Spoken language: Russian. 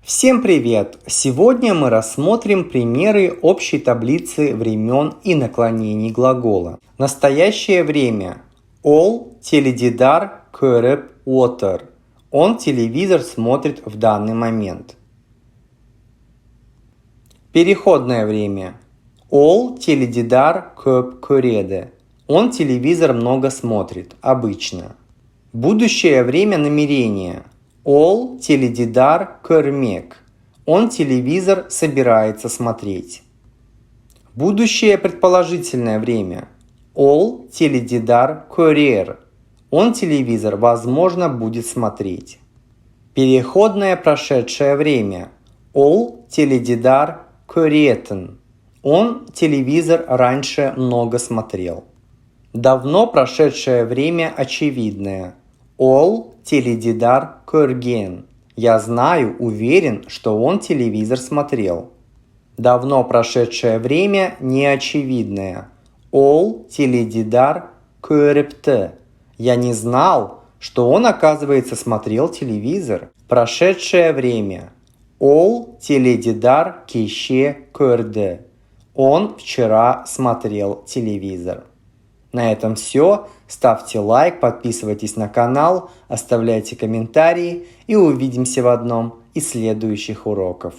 Всем привет! Сегодня мы рассмотрим примеры общей таблицы времен и наклонений глагола. Настоящее время. Ол теледидар көріп отыр. Он телевизор смотрит в данный момент. Переходное время. Ол теледидар көп көреді. Он телевизор много смотрит, обычно. Будущее время намерения. Ол теледидар көрмек. Он телевизор собирается смотреть. Будущее предположительное время. Ол теледидар көрер. Он телевизор, возможно, будет смотреть. Переходное прошедшее время. Ол теледидар көретін. Он телевизор раньше много смотрел. Давно прошедшее время очевидное. Ол теледидар көрген. Я знаю, уверен, что он телевизор смотрел. Давно прошедшее время неочевидное. Ол теледидар көріпті. Я не знал, что он, оказывается, смотрел телевизор. Прошедшее время. Ол теледидар кеше көрді. Он вчера смотрел телевизор. На этом все. Ставьте лайк, подписывайтесь на канал, оставляйте комментарии и увидимся в одном из следующих уроков.